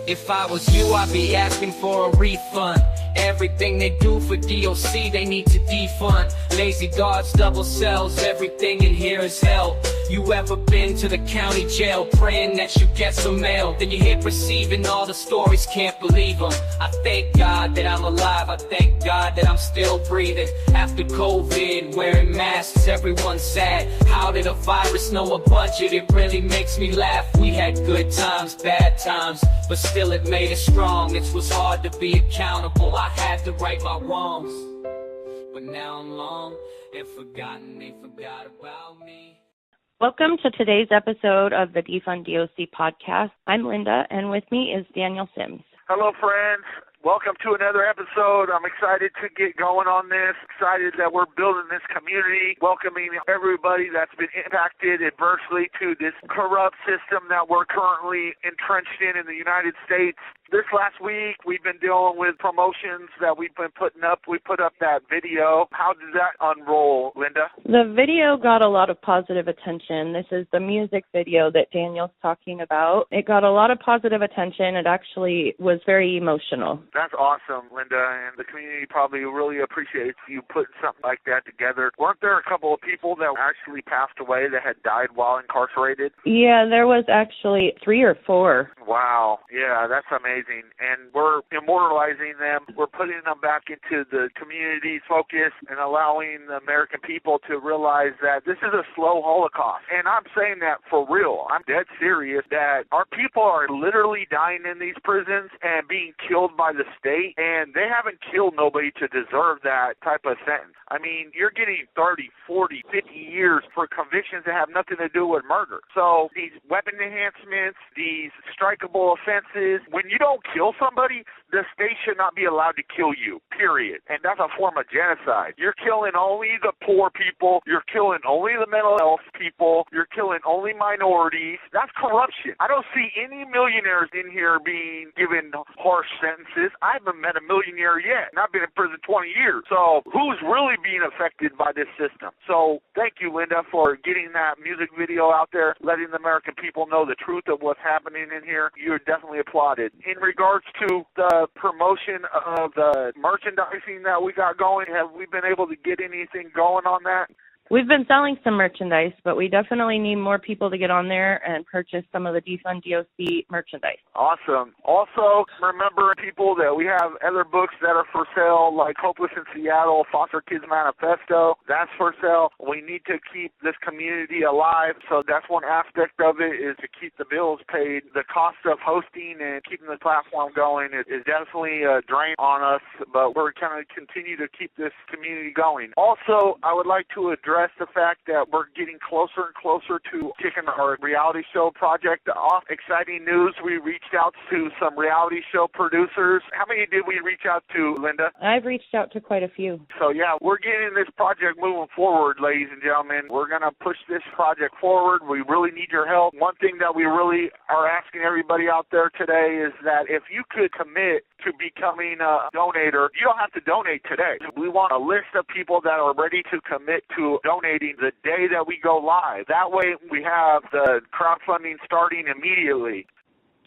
If I was you, I'd be asking for a refund. Everything they do for DOC, they need to defund. Lazy guards, double cells, everything in here is hell. You ever been to the county jail praying that you get some mail? Then you hit receive and all the stories, can't believe them. I thank God that I'm alive, I thank God that I'm still breathing. After COVID, wearing masks, everyone's sad. How did a virus know a budget? It really makes me laugh. We had good times, bad times, but still it made us strong. It was hard to be accountable, I had to right my wrongs. But now I'm long and forgotten, they forgot about me. Welcome to today's episode of the DefundDOC Podcast. I'm Linda, and with me is Daniel Sims. Hello, friends. Welcome to another episode. I'm excited to get going on this, excited that we're building this community, welcoming everybody that's been impacted adversely to this corrupt system that we're currently entrenched in the United States. This last week, we've been dealing with promotions that we've been putting up. We put up that video. How did that unroll, Linda? The video got a lot of positive attention. This is the music video that Daniel's talking about. It got a lot of positive attention. It actually was very emotional. That's awesome, Linda, and the community probably really appreciates you putting something like that together. Weren't there a couple of people that actually passed away that had died while incarcerated? Yeah, there was actually 3 or 4. Wow. Yeah, that's amazing. And we're immortalizing them. We're putting them back into the community's focus and allowing the American people to realize that this is a slow Holocaust. And I'm saying that for real. I'm dead serious that our people are literally dying in these prisons and being killed by the state, and they haven't killed nobody to deserve that type of sentence. I mean, you're getting 30, 40, 50 years for convictions that have nothing to do with murder. So these weapon enhancements, these strikeable offenses, when you don't kill somebody, the state should not be allowed to kill you, period. And that's a form of genocide. You're killing only the poor people. You're killing only the mental health people. You're killing only minorities. That's corruption. I don't see any millionaires in here being given harsh sentences. I haven't met a millionaire yet, and I've been in prison 20 years. So who's really being affected by this system? So thank you, Linda, for getting that music video out there, letting the American people know the truth of what's happening in here. You're definitely applauded. In regards to the promotion of the merchandising that we got going, have we been able to get anything going on that? We've been selling some merchandise, but we definitely need more people to get on there and purchase some of the DefundDOC merchandise. Awesome. Also, remember, people, that we have other books that are for sale, like Hopeless in Seattle, Foster Kids Manifesto. That's for sale. We need to keep this community alive, so that's one aspect of it, is to keep the bills paid. The cost of hosting and keeping the platform going is definitely a drain on us, but we're going to continue to keep this community going. Also, I would like to address the fact that we're getting closer and closer to kicking our reality show project off. Exciting news, we reached out to some reality show producers. How many did we reach out to, Linda? I've reached out to quite a few. So yeah, we're getting this project moving forward, ladies and gentlemen. We're going to push this project forward. We really need your help. One thing that we really are asking everybody out there today is that if you could commit to becoming a donator, you don't have to donate today. We want a list of people that are ready to commit to donating the day that we go live. That way we have the crowdfunding starting immediately.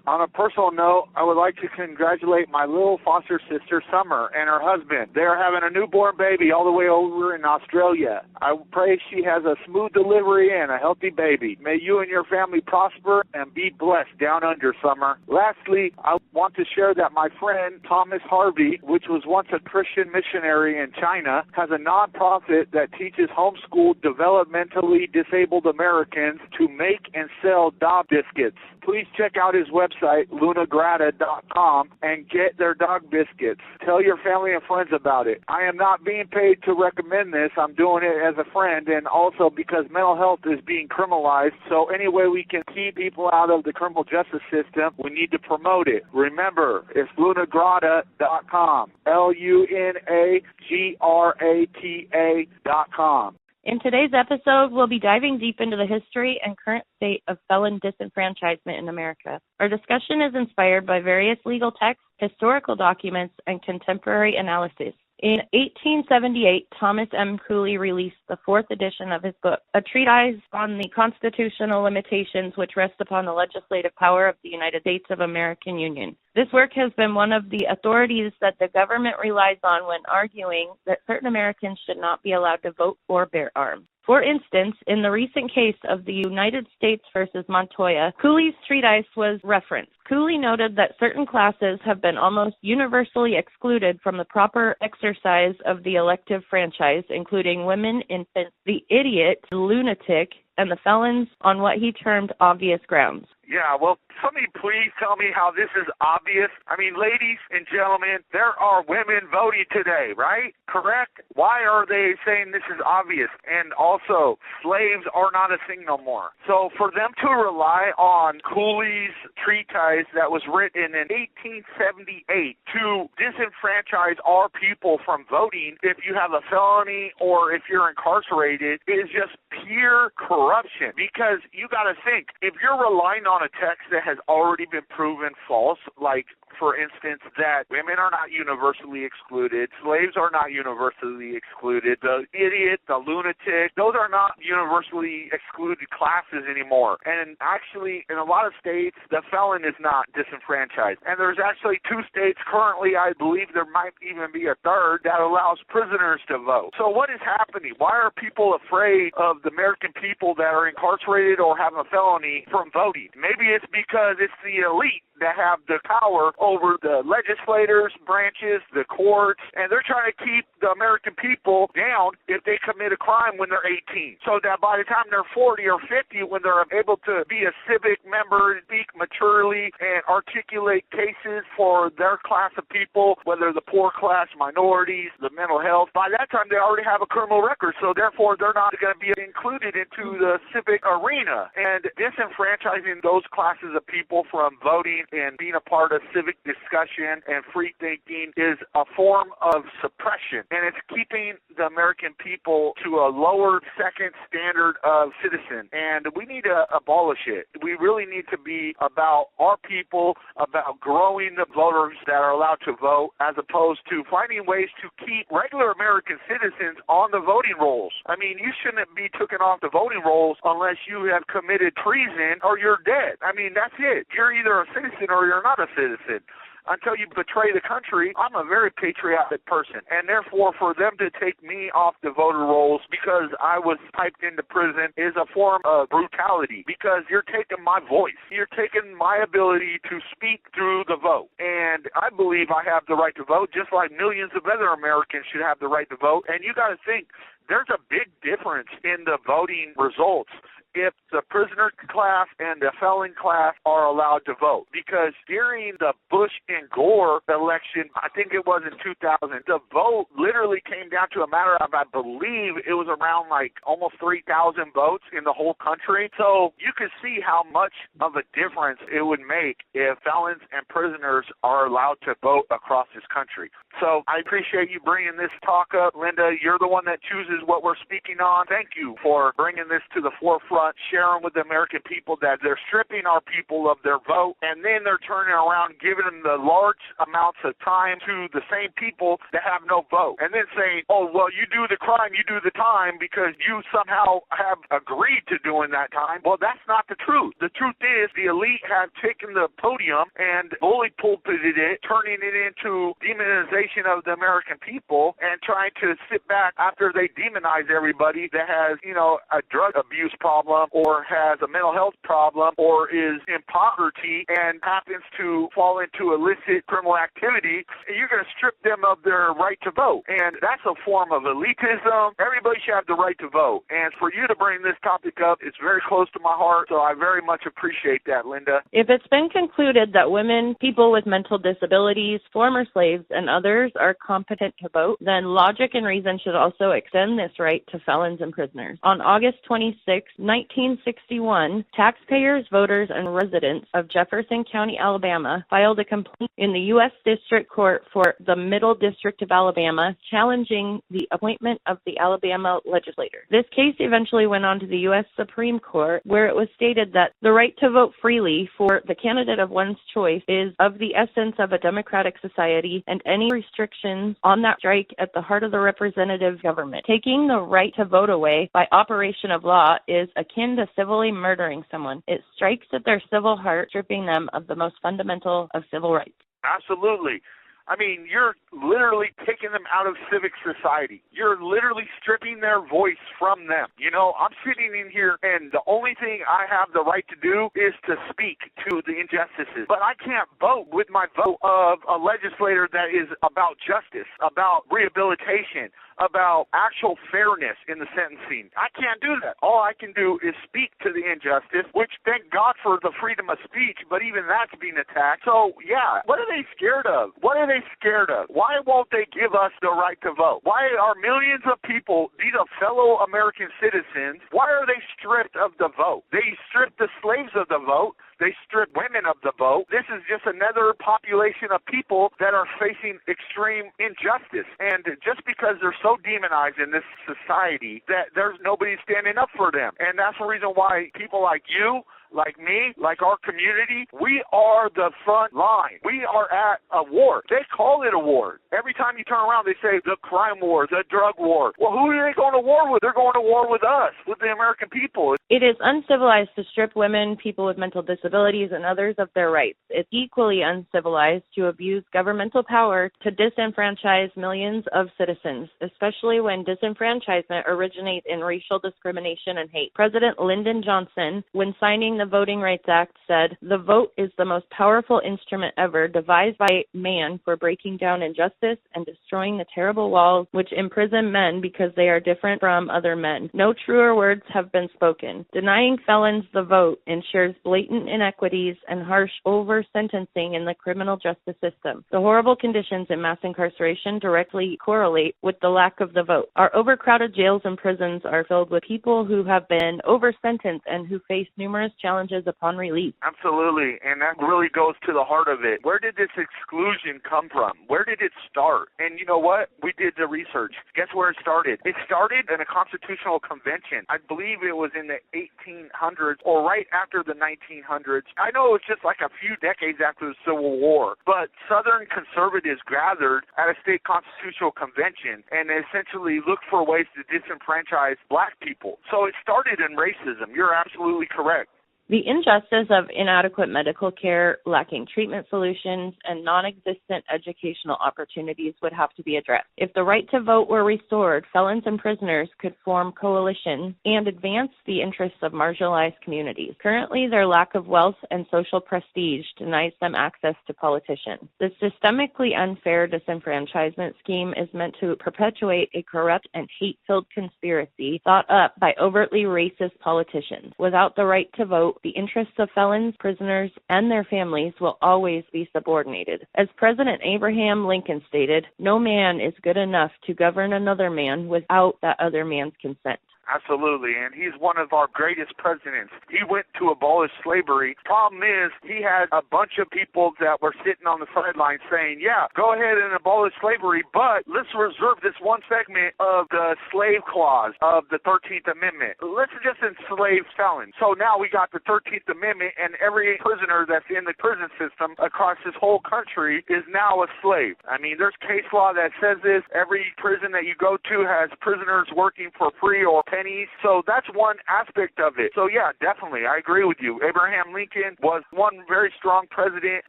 On a personal note, I would like to congratulate my little foster sister, Summer, and her husband. They are having a newborn baby all the way over in Australia. I pray she has a smooth delivery and a healthy baby. May you and your family prosper and be blessed down under, Summer. Lastly, I want to share that my friend Thomas Harvey, which was once a Christian missionary in China, has a nonprofit that teaches homeschooled developmentally disabled Americans to make and sell dog biscuits. Please check out his website, lunagrata.com, and get their dog biscuits. Tell your family and friends about it. I am not being paid to recommend this. I'm doing it as a friend, and also because mental health is being criminalized. So any way we can keep people out of the criminal justice system, we need to promote it. Remember, it's lunagrata.com, lunagrata.com. In today's episode, we'll be diving deep into the history and current state of felon disenfranchisement in America. Our discussion is inspired by various legal texts, historical documents, and contemporary analyses. In 1878, Thomas M. Cooley released the 4th edition of his book, A Treatise on the Constitutional Limitations which Rest upon the Legislative Power of the United States of American Union. This work has been one of the authorities that the government relies on when arguing that certain Americans should not be allowed to vote or bear arms. For instance, in the recent case of the United States versus Montoya, Cooley's treatise was referenced. Cooley noted that certain classes have been almost universally excluded from the proper exercise of the elective franchise, including women, infants, the idiot, the lunatic, and the felons on what he termed obvious grounds. Yeah, well, somebody please tell me how this is obvious. I mean, ladies and gentlemen, there are women voting today, right? Correct? Why are they saying this is obvious? And also, slaves are not a thing no more. So for them to rely on Cooley's treatise that was written in 1878 to disenfranchise our people from voting if you have a felony or if you're incarcerated is just pure corruption. Because you got to think, if you're relying on a text that has already been proven false, like, for instance, that women are not universally excluded, slaves are not universally excluded, the idiot, the lunatic, those are not universally excluded classes anymore. And actually, in a lot of states, the felon is not disenfranchised. And there's actually 2 states currently, I believe there might even be a third, that allows prisoners to vote. So what is happening? Why are people afraid of the American people that are incarcerated or have a felony from voting? Maybe it's because it's the elite that have the power over the legislators, branches, the courts, and they're trying to keep the American people down if they commit a crime when they're 18. So that by the time they're 40 or 50, when they're able to be a civic member, speak maturely, and articulate cases for their class of people, whether the poor class, minorities, the mental health, by that time they already have a criminal record, so therefore they're not going to be included into the civic arena. And disenfranchising those classes of people from voting and being a part of civic discussion and free thinking is a form of suppression. And it's keeping the American people to a lower second standard of citizen. And we need to abolish it. We really need to be about our people, about growing the voters that are allowed to vote, as opposed to finding ways to keep regular American citizens on the voting rolls. I mean, you shouldn't be taken off the voting rolls unless you have committed treason or you're dead. I mean, that's it. You're either a citizen or you're not a citizen. Until you betray the country, I'm a very patriotic person. And therefore, for them to take me off the voter rolls because I was typed into prison is a form of brutality, because you're taking my voice. You're taking my ability to speak through the vote. And I believe I have the right to vote, just like millions of other Americans should have the right to vote. And you got to think, there's a big difference in the voting results if the prisoner class and the felon class are allowed to vote. Because during the Bush and Gore election, I think it was in 2000, the vote literally came down to a matter of, I believe it was around like almost 3,000 votes in the whole country. So you can see how much of a difference it would make if felons and prisoners are allowed to vote across this country. So I appreciate you bringing this talk up, Linda. You're the one that chooses what we're speaking on. Thank you for bringing this to the forefront, sharing with the American people that they're stripping our people of their vote, and then they're turning around giving them the large amounts of time to the same people that have no vote, and then saying, oh, well, you do the crime, you do the time because you somehow have agreed to doing that time. Well, that's not the truth. The truth is the elite have taken the podium and bully pulpited it, turning it into demonization of the American people and trying to sit back after they demonize everybody that has, a drug abuse problem or has a mental health problem or is in poverty and happens to fall into illicit criminal activity. You're going to strip them of their right to vote. And that's a form of elitism. Everybody should have the right to vote. And for you to bring this topic up, it's very close to my heart, so I very much appreciate that, Linda. If it's been concluded that women, people with mental disabilities, former slaves, and others are competent to vote, then logic and reason should also extend this right to felons and prisoners. On August 26, 1961, taxpayers, voters, and residents of Jefferson County, Alabama, filed a complaint in the U.S. District Court for the Middle District of Alabama, challenging the appointment of the Alabama legislator. This case eventually went on to the U.S. Supreme Court, where it was stated that the right to vote freely for the candidate of one's choice is of the essence of a democratic society, and any restrictions on that strike at the heart of the representative government. Taking the right to vote away by operation of law is a akin to civilly murdering someone. It strikes at their civil heart, stripping them of the most fundamental of civil rights. Absolutely. I mean, you're literally taking them out of civic society. You're literally stripping their voice from them. You know, I'm sitting in here, and the only thing I have the right to do is to speak to the injustices. But I can't vote with my vote of a legislator that is about justice, about rehabilitation, about actual fairness in the sentencing. I can't do that. All I can do is speak to the injustice, which thank God for the freedom of speech, but even that's being attacked. So, yeah, what are they scared of? What are they scared of? Why won't they give us the right to vote? Why are millions of people, these are fellow American citizens, why are they stripped of the vote? They stripped the slaves of the vote. They strip women of the vote. This is just another population of people that are facing extreme injustice. And just because they're so demonized in this society that there's nobody standing up for them. And that's the reason why people like you, like me, like our community, we are the front line. We are at a war. They call it a war. Every time you turn around, they say the crime war, the drug war. Well, who are they going to war with? They're going to war with us, with the American people. It is uncivilized to strip women, people with mental disabilities, and others of their rights. It's equally uncivilized to abuse governmental power to disenfranchise millions of citizens, especially when disenfranchisement originates in racial discrimination and hate. President Lyndon Johnson, when signing the Voting Rights Act, said, "The vote is the most powerful instrument ever devised by man for breaking down injustice and destroying the terrible walls which imprison men because they are different from other men. No truer words have been spoken. Denying felons the vote ensures blatant inequities and harsh over-sentencing in the criminal justice system. The horrible conditions in mass incarceration directly correlate with the lack of the vote. Our overcrowded jails and prisons are filled with people who have been over-sentenced and who face numerous challenges upon release." Absolutely, and that really goes to the heart of it. Where did this exclusion come from? Where did it start? And you know what? We did the research. Guess where it started? It started in a constitutional convention. I believe it was in the 1800s or right after the 1900s. I know it was just like a few decades after the Civil War, but Southern conservatives gathered at a state constitutional convention and essentially looked for ways to disenfranchise black people. So it started in racism. You're absolutely correct. The injustice of inadequate medical care, lacking treatment solutions, and non-existent educational opportunities would have to be addressed. If the right to vote were restored, felons and prisoners could form coalitions and advance the interests of marginalized communities. Currently, their lack of wealth and social prestige denies them access to politicians. The systemically unfair disenfranchisement scheme is meant to perpetuate a corrupt and hate-filled conspiracy thought up by overtly racist politicians. Without the right to vote, the interests of felons, prisoners, and their families will always be subordinated. As President Abraham Lincoln stated, "No man is good enough to govern another man without that other man's consent." Absolutely, and he's one of our greatest presidents. He went to abolish slavery. Problem is, he had a bunch of people that were sitting on the sidelines saying, yeah, go ahead and abolish slavery, but let's reserve this one segment of the slave clause of the 13th Amendment. Let's just enslave felons. So now we got the 13th Amendment, and every prisoner that's in the prison system across this whole country is now a slave. I mean, there's case law that says this. Every prison that you go to has prisoners working for free or pennies. So that's one aspect of it. So yeah, definitely, I agree with you. Abraham Lincoln was one very strong president,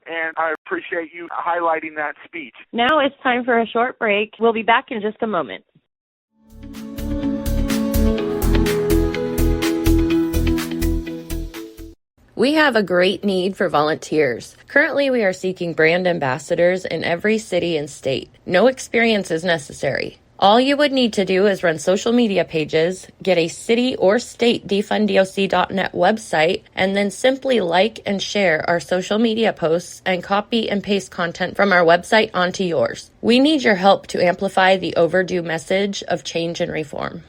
and I appreciate you highlighting that speech. Now it's time for a short break. We'll be back in just a moment. We have a great need for volunteers. Currently, we are seeking brand ambassadors in every city and state. No experience is necessary. All you would need to do is run social media pages, get a city or state DefundDOC.net website, and then simply like and share our social media posts and copy and paste content from our website onto yours. We need your help to amplify the overdue message of change and reform.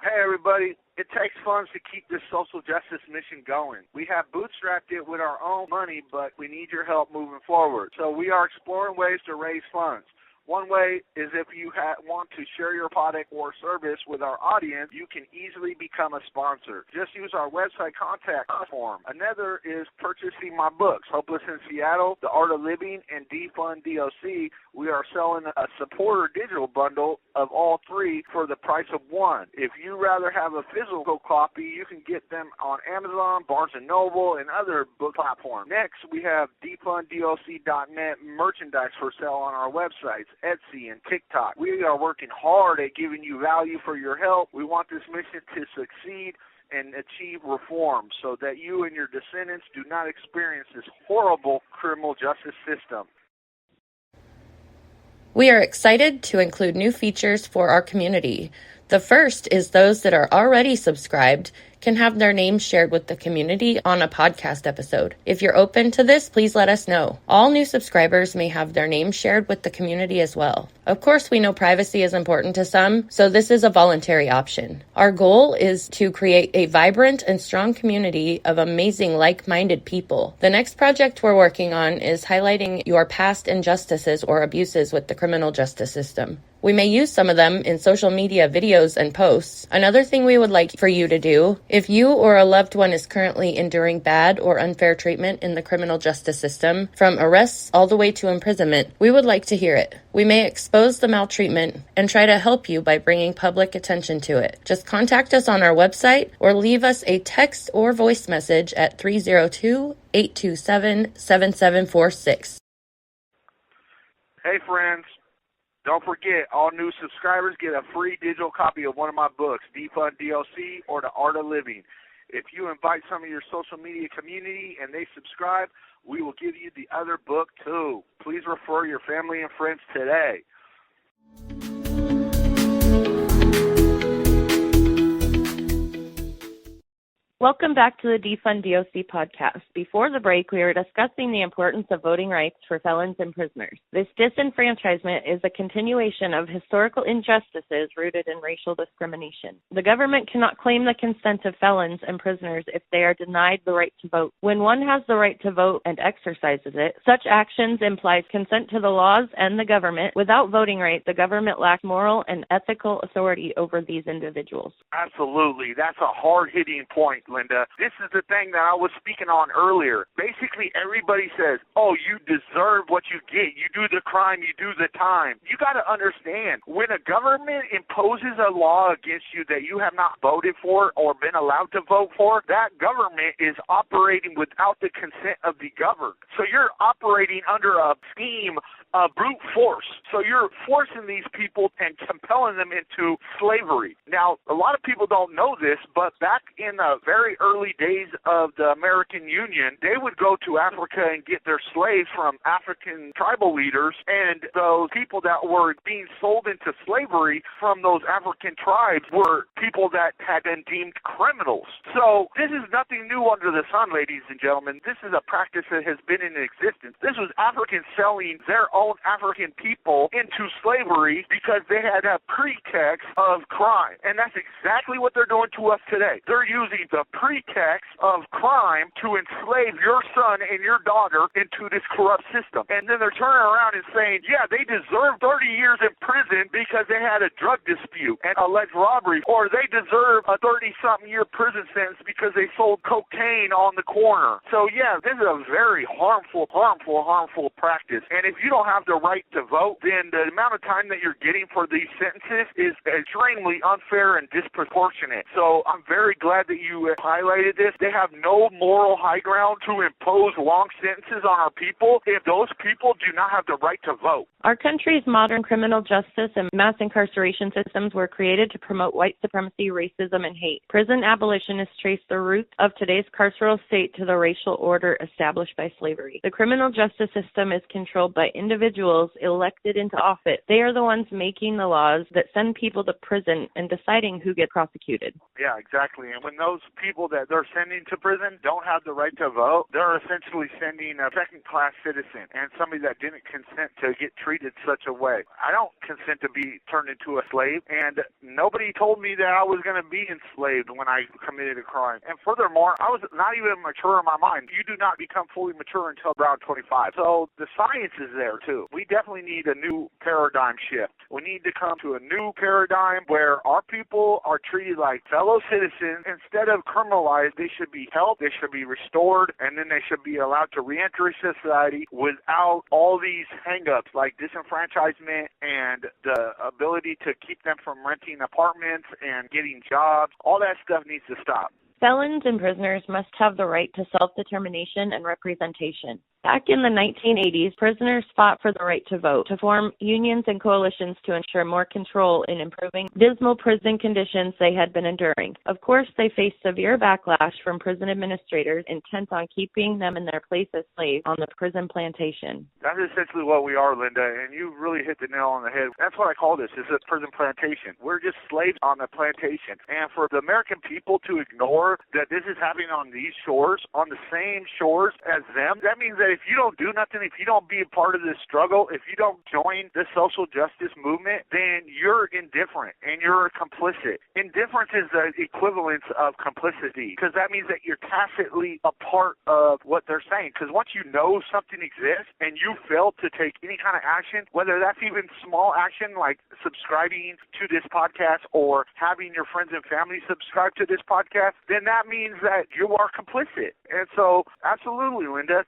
Hey, everybody. It takes funds to keep this social justice mission going. We have bootstrapped it with our own money, but we need your help moving forward. So we are exploring ways to raise funds. One way is if you want to share your product or service with our audience, you can easily become a sponsor. Just use our website contact form. Another is purchasing my books, Hopeless in Seattle, The Art of Living, and DefundDOC. We are selling a supporter digital bundle of all three for the price of one. If you rather have a physical copy, you can get them on Amazon, Barnes & Noble, and other book platforms. Next, we have DefundDOC.net merchandise for sale on our websites, Etsy, and TikTok. We are working hard at giving you value for your help. We want this mission to succeed and achieve reform so that you and your descendants do not experience this horrible criminal justice system. We are excited to include new features for our community. The first is those that are already subscribed can have their names shared with the community on a podcast episode. If you're open to this, please let us know. All new subscribers may have their names shared with the community as well. Of course, we know privacy is important to some, so this is a voluntary option. Our goal is to create a vibrant and strong community of amazing like-minded people. The next project we're working on is highlighting your past injustices or abuses with the criminal justice system. We may use some of them in social media videos and posts. Another thing we would like for you to do, if you or a loved one is currently enduring bad or unfair treatment in the criminal justice system, from arrests all the way to imprisonment, we would like to hear it. We may expose the maltreatment and try to help you by bringing public attention to it. Just contact us on our website or leave us a text or voice message at 302-827-7746. Hey, friends. Don't forget, all new subscribers get a free digital copy of one of my books, DefundDOC or The Art of Living. If you invite some of your social media community and they subscribe, we will give you the other book too. Please refer your family and friends today. Welcome back to the DefundDOC Podcast. Before the break, we were discussing the importance of voting rights for felons and prisoners. This disenfranchisement is a continuation of historical injustices rooted in racial discrimination. The government cannot claim the consent of felons and prisoners if they are denied the right to vote. When one has the right to vote and exercises it, such actions implies consent to the laws and the government. Without voting rights, the government lacks moral and ethical authority over these individuals. Absolutely. That's a hard-hitting point, Linda. This is the thing that I was speaking on earlier. Basically, everybody says, oh, you deserve what you get. You do the crime, you do the time. You got to understand, when a government imposes a law against you that you have not voted for or been allowed to vote for, that government is operating without the consent of the governed. So you're operating under a scheme of brute force. So you're forcing these people and compelling them into slavery. Now, a lot of people don't know this, but back in the very early days of the American Union, they would go to Africa and get their slaves from African tribal leaders, and those people that were being sold into slavery from those African tribes were people that had been deemed criminals. So this is nothing new under the sun, ladies and gentlemen. This is a practice that has been in existence. This was Africans selling their own African people into slavery because they had a pretext of crime. And that's exactly what they're doing to us today. They're using the pretext of crime to enslave your son and your daughter into this corrupt system. And then they're turning around and saying, yeah, they deserve 30 years in prison because they had a drug dispute and alleged robbery, or they deserve a 30-something year prison sentence because they sold cocaine on the corner. So, yeah, this is a very harmful practice. And if you don't have the right to vote, then the amount of time that you're getting for these sentences is extremely unfair and disproportionate. So I'm very glad that you highlighted this. They have no moral high ground to impose long sentences on our people if those people do not have the right to vote. Our country's modern criminal justice and mass incarceration systems were created to promote white supremacy, racism, and hate. Prison abolitionists trace the roots of today's carceral state to the racial order established by slavery. The criminal justice system is controlled by individuals elected into office. They are the ones making the laws that send people to prison and deciding who gets prosecuted. Yeah, exactly. And when those people that they're sending to prison don't have the right to vote, they're essentially sending a second-class citizen and somebody that didn't consent to get treated such a way. I don't consent to be turned into a slave, and nobody told me that I was going to be enslaved when I committed a crime. And furthermore, I was not even mature in my mind. You do not become fully mature until around 25. So the science is there, too. We definitely need a new paradigm shift. We need to come to a new paradigm where our people are treated like fellow citizens. Instead of criminalized, they should be helped, they should be restored, and then they should be allowed to reenter society without all these hang-ups like disenfranchisement and the ability to keep them from renting apartments and getting jobs. All that stuff needs to stop. Felons and prisoners must have the right to self-determination and representation. Back in the 1980s, prisoners fought for the right to vote, to form unions and coalitions to ensure more control in improving dismal prison conditions they had been enduring. Of course, they faced severe backlash from prison administrators intent on keeping them in their place as slaves on the prison plantation. That's essentially what we are, Linda, and you really hit the nail on the head. That's what I call this, is a prison plantation. We're just slaves on the plantation. And for the American people to ignore that this is happening on these shores, on the same shores as them, that means that if you don't do nothing, if you don't be a part of this struggle, if you don't join the social justice movement, then you're indifferent and you're complicit. Indifference is the equivalence of complicity, because that means that you're tacitly a part of what they're saying. Because once you know something exists and you fail to take any kind of action, whether that's even small action like subscribing to this podcast or having your friends and family subscribe to this podcast, then that means that you are complicit. And so, absolutely, Linda.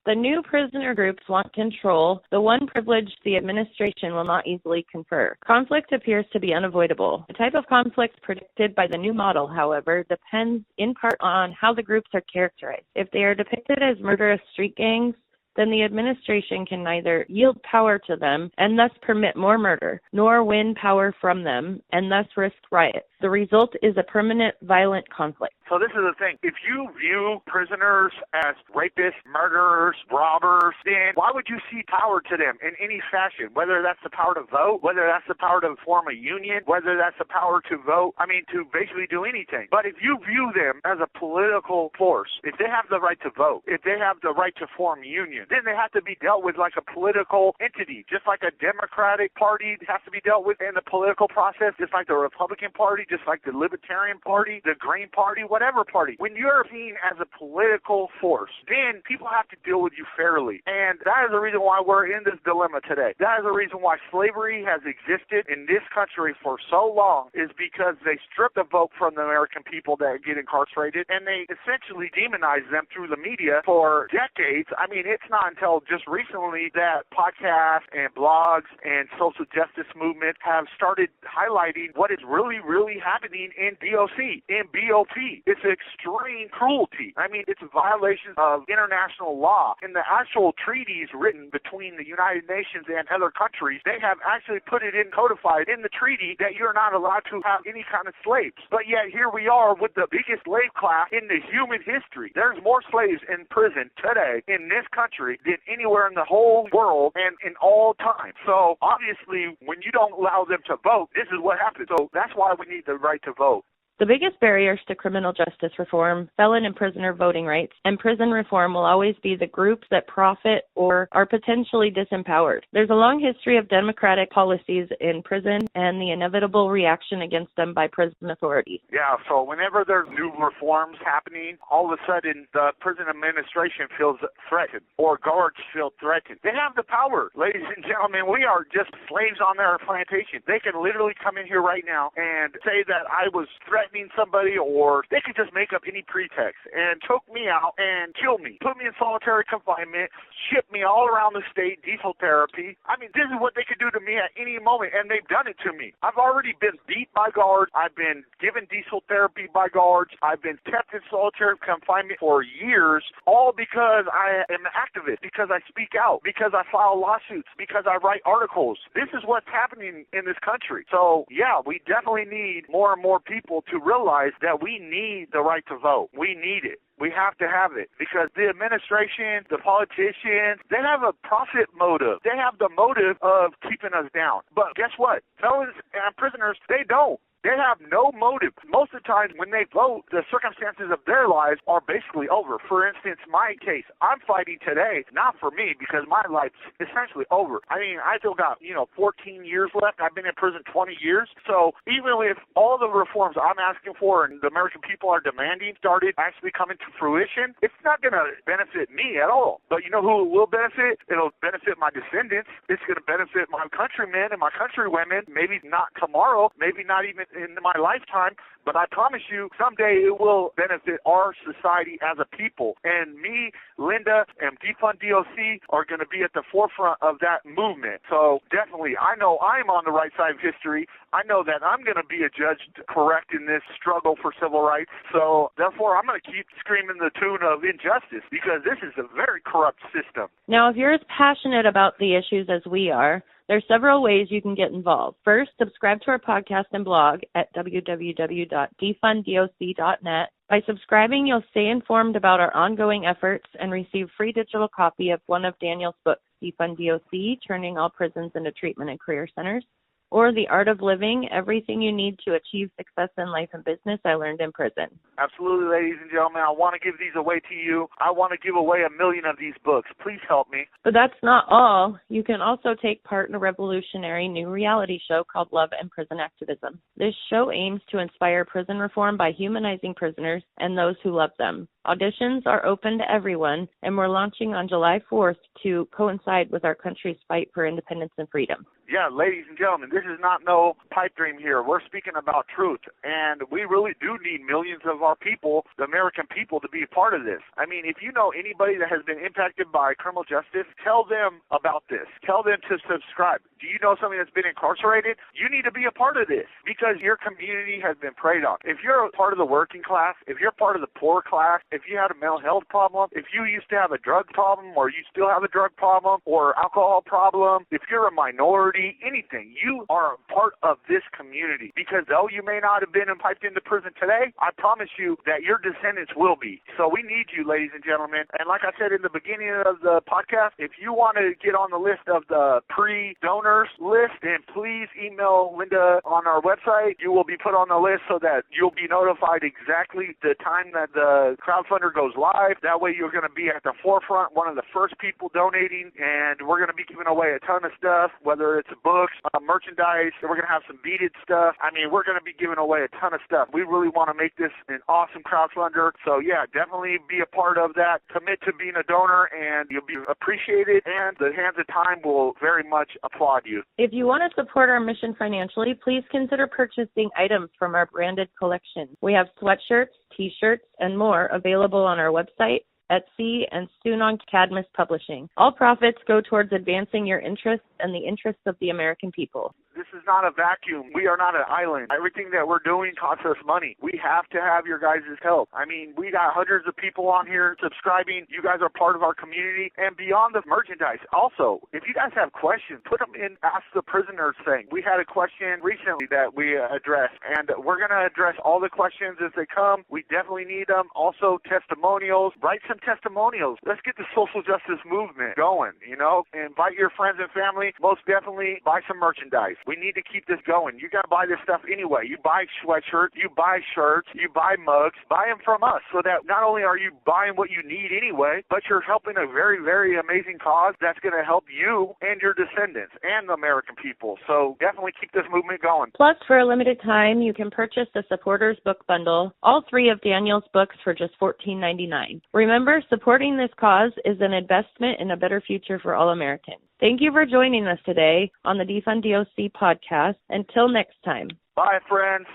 The new prisoner groups want control, the one privilege the administration will not easily confer. Conflict appears to be unavoidable. The type of conflict predicted by the new model, however, depends in part on how the groups are characterized. If they are depicted as murderous street gangs, then the administration can neither yield power to them and thus permit more murder, nor win power from them and thus risk riots. The result is a permanent violent conflict. So this is the thing. If you view prisoners as rapists, murderers, robbers, then why would you see power to them in any fashion? Whether that's the power to vote, whether that's the power to form a union, whether that's the power to vote, to basically do anything. But if you view them as a political force, if they have the right to vote, if they have the right to form unions, then they have to be dealt with like a political entity, just like a Democratic Party has to be dealt with in the political process, just like the Republican Party, just like the Libertarian Party, the Green Party, whatever party. When you're seen as a political force, then people have to deal with you fairly. And that is the reason why we're in this dilemma today. That is the reason why slavery has existed in this country for so long, is because they strip the vote from the American people that get incarcerated, and they essentially demonize them through the media for decades. It's not until just recently that podcasts and blogs and social justice movements have started highlighting what is really, really happening in DOC, in BOP. It's extreme cruelty. It's a violation of international law. In the actual treaties written between the United Nations and other countries, they have actually put it in, codified in the treaty, that you're not allowed to have any kind of slaves. But yet here we are with the biggest slave class in the human history. There's more slaves in prison today in this country than anywhere in the whole world and in all time. So obviously, when you don't allow them to vote, this is what happens. So that's why we need the right to vote. The biggest barriers to criminal justice reform, felon and prisoner voting rights, and prison reform will always be the groups that profit or are potentially disempowered. There's a long history of democratic policies in prison and the inevitable reaction against them by prison authorities. Yeah, so whenever there's new reforms happening, all of a sudden the prison administration feels threatened, or guards feel threatened. They have the power, ladies and gentlemen. We are just slaves on their plantation. They can literally come in here right now and say that I was threatened somebody, or they could just make up any pretext and choke me out and kill me, put me in solitary confinement, ship me all around the state, diesel therapy. This is what they could do to me at any moment, and they've done it to me. I've already been beat by guards. I've been given diesel therapy by guards. I've been kept in solitary confinement for years, all because I am an activist, because I speak out, because I file lawsuits, because I write articles. This is what's happening in this country. So, yeah, we definitely need more and more people to realize that we need the right to vote. We need it. We have to have it, because the administration, the politicians, they have a profit motive. They have the motive of keeping us down. But guess what? Felons and prisoners, they don't. They have no motive. Most of the time when they vote, the circumstances of their lives are basically over. For instance, my case, I'm fighting today, not for me, because my life's essentially over. I mean, I still got, 14 years left. I've been in prison 20 years. So even if all the reforms I'm asking for and the American people are demanding started actually coming to fruition, it's not going to benefit me at all. But you know who it will benefit? It'll benefit my descendants. It's going to benefit my countrymen and my countrywomen. Maybe not tomorrow, maybe not even in my lifetime, but I promise you someday it will benefit our society as a people. And me, Linda, and DefundDOC are going to be at the forefront of that movement. So definitely, I know I'm on the right side of history. I know that I'm going to be adjudged correct in this struggle for civil rights. So therefore, I'm going to keep screaming the tune of injustice, because this is a very corrupt system. Now, if you're as passionate about the issues as we are, there's several ways you can get involved. First, subscribe to our podcast and blog at www.defunddoc.net. By subscribing, you'll stay informed about our ongoing efforts and receive free digital copy of one of Daniel's books, DefundDOC, Turning All Prisons into Treatment and Career Centers, or The Art of Living, Everything You Need to Achieve Success in Life and Business I Learned in Prison. Absolutely, ladies and gentlemen. I want to give these away to you. I want to give away 1 million of these books. Please help me. But that's not all. You can also take part in a revolutionary new reality show called Love and Prison Activism. This show aims to inspire prison reform by humanizing prisoners and those who love them. Auditions are open to everyone, and we're launching on July 4th to coincide with our country's fight for independence and freedom. Yeah, ladies and gentlemen, this is not no pipe dream here. We're speaking about truth, and we really do need millions of our people, the American people, to be a part of this. I mean, if you know anybody that has been impacted by criminal justice, tell them about this. Tell them to subscribe. Do you know somebody that's been incarcerated? You need to be a part of this, because your community has been preyed on. If you're a part of the working class, if you're part of the poor class, if you had a mental health problem, if you used to have a drug problem, or you still have a drug problem or alcohol problem, if you're a minority, anything, you are a part of this community, because though you may not have been piped into prison today, I promise you that your descendants will be. So we need you, ladies and gentlemen. And like I said in the beginning of the podcast, if you want to get on the list of the pre-donors list, then please email Linda on our website. You will be put on the list so that you'll be notified exactly the time that the crowdfunder goes live. That way you're going to be at the forefront, one of the first people donating, and we're going to be giving away a ton of stuff, whether it's books, merchandise. We're going to have some beaded stuff. I mean, we're going to be giving away a ton of stuff. We really want to make this an awesome crowdfunder. So yeah, definitely be a part of that. Commit to being a donor, and you'll be appreciated, and the Hands of Time will very much applaud you. If you want to support our mission financially, please consider purchasing items from our branded collection. We have sweatshirts, t-shirts, and more available on our website, Etsy, and soon on Cadmus Publishing. All profits go towards advancing your interests and the interests of the American people. This is not a vacuum. We are not an island. Everything that we're doing costs us money. We have to have your guys' help. I mean, we got hundreds of people on here subscribing. You guys are part of our community. And beyond the merchandise, also, if you guys have questions, put them in Ask the Prisoners thing. We had a question recently that we addressed, and we're going to address all the questions as they come. We definitely need them. Also, testimonials. Write some testimonials. Let's get the social justice movement going, Invite your friends and family. Most definitely buy some merchandise. We need to keep this going. You got to buy this stuff anyway. You buy sweatshirts, you buy shirts, you buy mugs. Buy them from us, so that not only are you buying what you need anyway, but you're helping a very, very amazing cause that's going to help you and your descendants and the American people. So definitely keep this movement going. Plus, for a limited time, you can purchase the Supporters Book Bundle, all 3 of Daniel's books for just $14.99. Remember, supporting this cause is an investment in a better future for all Americans. Thank you for joining us today on the DefundDOC Podcast. Until next time. Bye, friends.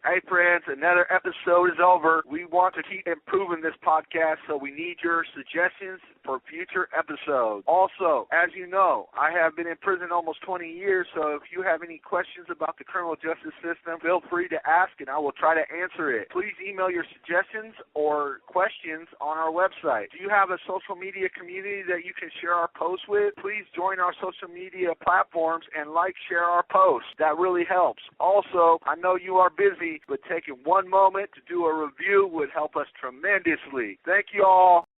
Hey, friends, another episode is over. We want to keep improving this podcast, so we need your suggestions for future episodes. Also, as you know, I have been in prison almost 20 years, so if you have any questions about the criminal justice system, feel free to ask, and I will try to answer it. Please email your suggestions or questions on our website. Do you have a social media community that you can share our posts with? Please join our social media platforms and share our posts. That really helps. Also, I know you are busy, but taking one moment to do a review would help us tremendously. Thank you all.